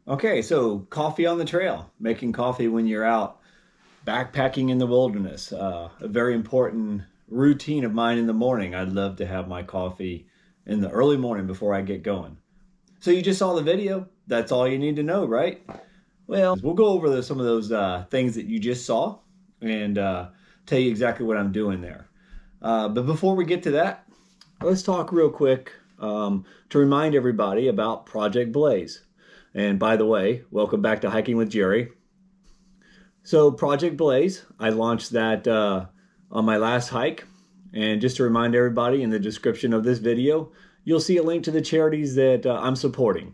Okay, so coffee on the trail, making coffee when you're out backpacking in the wilderness. A very important routine of mine in the morning. I'd love to have my coffee in the early morning before I get going. So you just saw the video. That's all you need to know, right? Well, we'll go over some of those things that you just saw and tell you exactly what I'm doing there. But before we get to that, let's talk real quick to remind everybody about Project Blaze. And by the way, welcome back to Hiking with Jerry. So Project Blaze, I launched that on my last hike. And just to remind everybody, in the description of this video, you'll see a link to the charities that I'm supporting,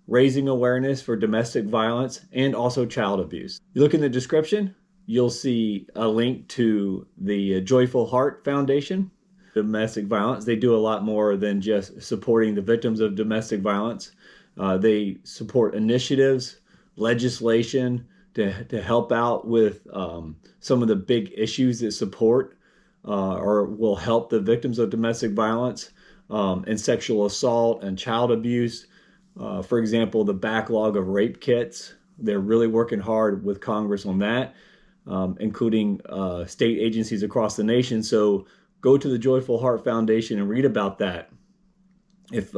raising awareness for domestic violence and also child abuse. You look in the description, you'll see a link to the Joyful Heart Foundation. Domestic violence, they do a lot more than just supporting the victims of domestic violence. They support initiatives, legislation to help out with some of the big issues that support or will help the victims of domestic violence and sexual assault and child abuse. For example, the backlog of rape kits. They're really working hard with Congress on that, including state agencies across the nation. So go to the Joyful Heart Foundation and read about that. If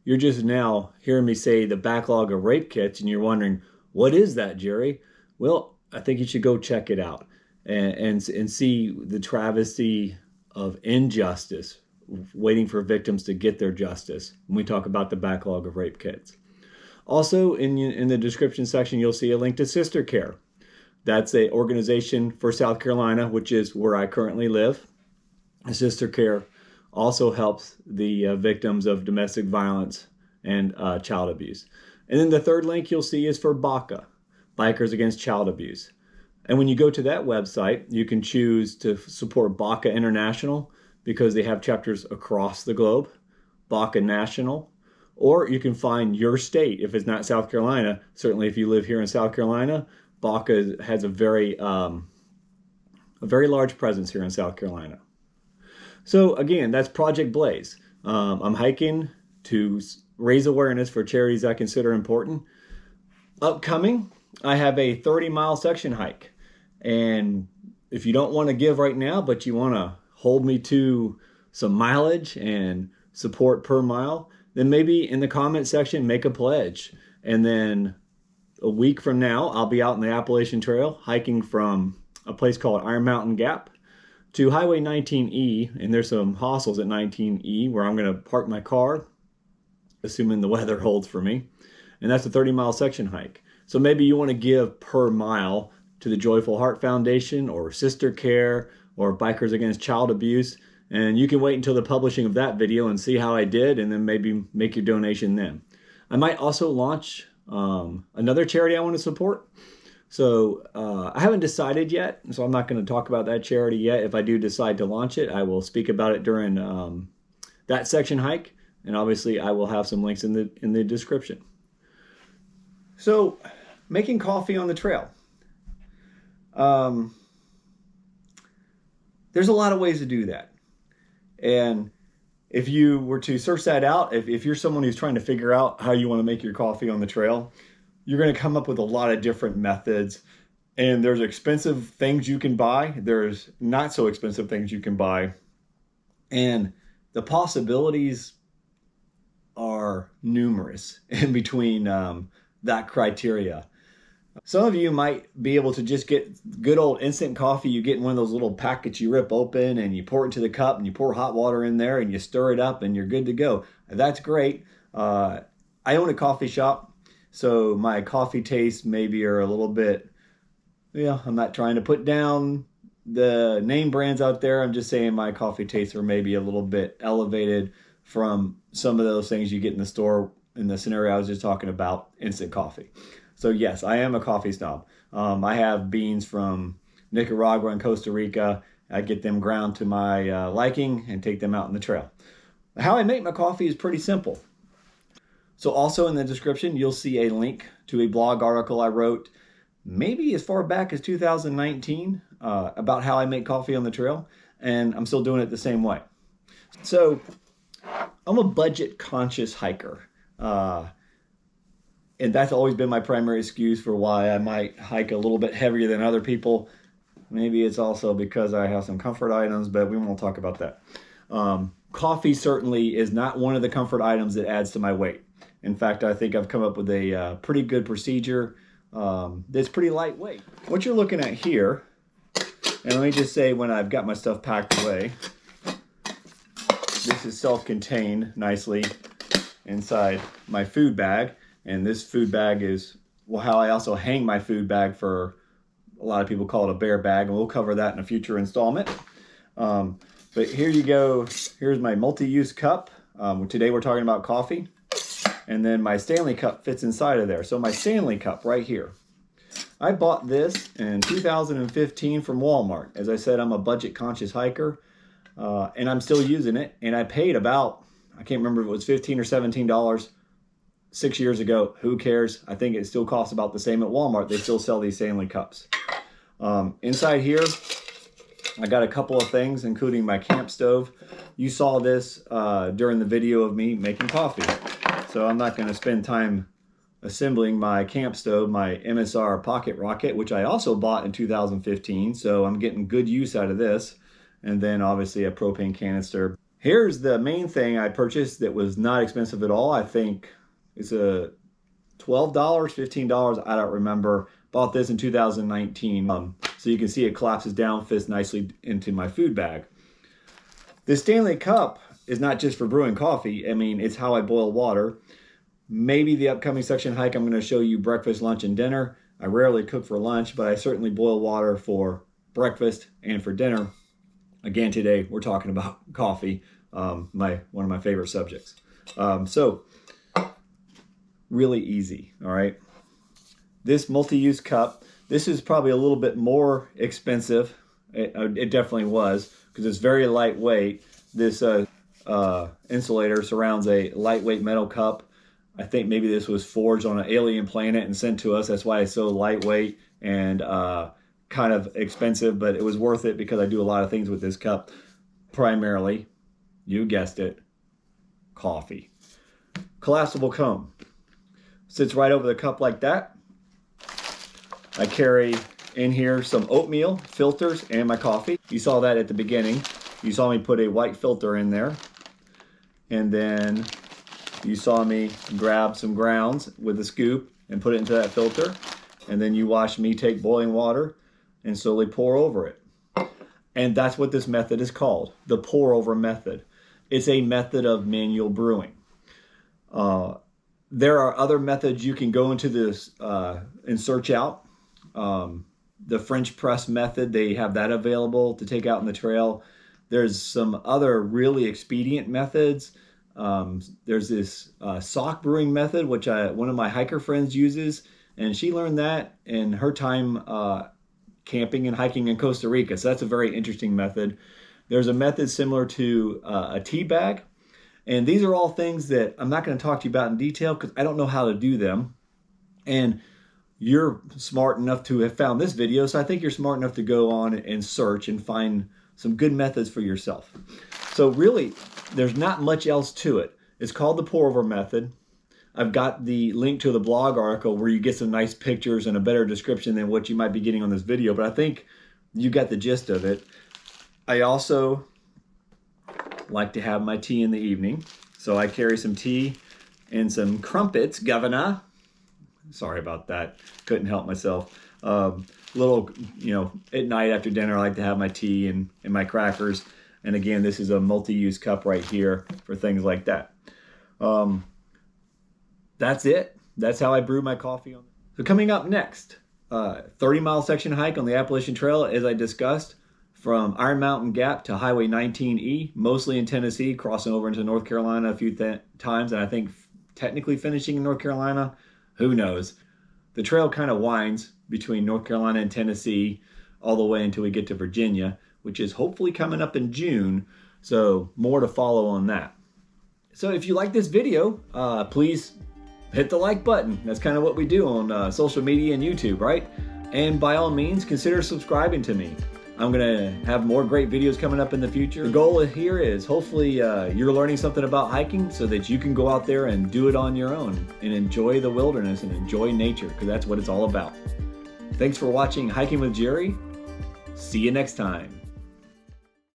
you're just now hearing me say the backlog of rape kits and you're wondering, what is that, Jerry? Well, I think you should go check it out and see the travesty of injustice waiting for victims to get their justice when we talk about the backlog of rape kits. Also, in the description section, you'll see a link to Sister Care. That's an organization for South Carolina, which is where I currently live. Sister Care also helps the victims of domestic violence and child abuse. And then the third link you'll see is for BACA, Bikers Against Child Abuse. And when you go to that website, you can choose to support BACA International because they have chapters across the globe, BACA National, or you can find your state. If it's not South Carolina, certainly if you live here in South Carolina, BACA has a very large presence here in South Carolina. So again, that's Project Blaze. I'm hiking to raise awareness for charities I consider important. Upcoming, I have a 30-mile section hike. And if you don't want to give right now, but you want to hold me to some mileage and support per mile, then maybe in the comment section, make a pledge. And then a week from now, I'll be out in the Appalachian Trail hiking from a place called Iron Mountain Gap to Highway 19E, and there's some hostels at 19E where I'm going to park my car, assuming the weather holds for me, and that's a 30-mile section hike. So maybe you want to give per mile to the Joyful Heart Foundation or Sister Care or Bikers Against Child Abuse, and you can wait until the publishing of that video and see how I did, and then maybe make your donation then. I might also launch another charity I want to support. So I haven't decided yet, so I'm not going to talk about that charity yet. If I do decide to launch it, I will speak about it during that section hike, and obviously I will have some links in the description. So making coffee on the trail. There's a lot of ways to do that, and if you were to search that out, if you're someone who's trying to figure out how you want to make your coffee on the trail, you're going to come up with a lot of different methods. And there's expensive things you can buy. There's not so expensive things you can buy. And the possibilities are numerous in between that criteria. Some of you might be able to just get good old instant coffee. You get in one of those little packets you rip open and you pour it into the cup and you pour hot water in there and you stir it up and you're good to go. That's great. I own a coffee shop, so my coffee tastes maybe are a little bit, I'm not trying to put down the name brands out there. I'm just saying my coffee tastes are maybe a little bit elevated from some of those things you get in the store in the scenario I was just talking about, instant coffee. So yes, I am a coffee snob. I have beans from Nicaragua and Costa Rica. I get them ground to my liking and take them out in the trail. How I make my coffee is pretty simple. So also in the description, you'll see a link to a blog article I wrote maybe as far back as 2019 about how I make coffee on the trail. And I'm still doing it the same way. So I'm a budget conscious hiker. And that's always been my primary excuse for why I might hike a little bit heavier than other people. Maybe it's also because I have some comfort items, but we won't talk about that. Coffee certainly is not one of the comfort items that adds to my weight. In fact, I think I've come up with a pretty good procedure that's pretty lightweight. What you're looking at here, and let me just say when I've got my stuff packed away, this is self-contained nicely inside my food bag. And this food bag is how I also hang my food bag. For a lot of people call it a bear bag, and we'll cover that in a future installment. But here you go. Here's my multi-use cup. Today we're talking about coffee. And then my Stanley cup fits inside of there. So my Stanley cup right here. I bought this in 2015 from Walmart. As I said, I'm a budget conscious hiker, and I'm still using it. And I paid about, I can't remember if it was $15 or $17 6 years ago. Who cares? I think it still costs about the same at Walmart. They still sell these Stanley cups. Inside here, I got a couple of things, including my camp stove. You saw this during the video of me making coffee. So I'm not going to spend time assembling my camp stove, my MSR Pocket Rocket, which I also bought in 2015. So I'm getting good use out of this. And then obviously a propane canister. Here's the main thing I purchased that was not expensive at all. I think it's a $12, $15, I don't remember. Bought this in 2019. So you can see it collapses down, fits nicely into my food bag. This Stanley cup is not just for brewing coffee. I mean, it's how I boil water. Maybe the upcoming section hike, I'm going to show you breakfast, lunch, and dinner. I rarely cook for lunch, but I certainly boil water for breakfast and for dinner. Again, today we're talking about coffee, one of my favorite subjects. So really easy, all right? This multi-use cup, this is probably a little bit more expensive. It definitely was, because it's very lightweight. This insulator surrounds a lightweight metal cup. I think maybe this was forged on an alien planet and sent to us. That's why it's so lightweight and kind of expensive, but it was worth it because I do a lot of things with this cup. Primarily, you guessed it, coffee. Collapsible cone. Sits right over the cup like that. I carry in here some oatmeal, filters, and my coffee. You saw that at the beginning. You saw me put a white filter in there. And then you saw me grab some grounds with a scoop and put it into that filter. And then you watched me take boiling water and slowly pour over it. And that's what this method is called, the pour over method. It's a method of manual brewing. There are other methods you can go into this and search out. The French press method, they have that available to take out in the trail. There's some other really expedient methods. There's this sock brewing method, which one of my hiker friends uses, and she learned that in her time camping and hiking in Costa Rica. So that's a very interesting method. There's a method similar to a tea bag. And these are all things that I'm not going to talk to you about in detail because I don't know how to do them. And you're smart enough to have found this video, so I think you're smart enough to go on and search and find some good methods for yourself. So really, there's not much else to it. It's called the pour over method. I've got the link to the blog article where you get some nice pictures and a better description than what you might be getting on this video, but I think you got the gist of it. I also like to have my tea in the evening, so I carry some tea and some crumpets, governor. Sorry about that. Couldn't help myself. Little, at night after dinner, I like to have my tea and my crackers. And again, this is a multi-use cup right here for things like that. That's it. That's how I brew my coffee. So coming up next, 30-mile section hike on the Appalachian Trail, as I discussed, from Iron Mountain Gap to Highway 19E, mostly in Tennessee, crossing over into North Carolina a few times, and I think technically finishing in North Carolina. Who knows? The trail kind of winds between North Carolina and Tennessee all the way until we get to Virginia, which is hopefully coming up in June. So more to follow on that. So if you like this video, please hit the like button. That's kind of what we do on social media and YouTube, right? And by all means, consider subscribing to me. I'm gonna have more great videos coming up in the future. The goal here is hopefully you're learning something about hiking so that you can go out there and do it on your own and enjoy the wilderness and enjoy nature, because that's what it's all about. Thanks for watching Hiking with Jerry. See you next time.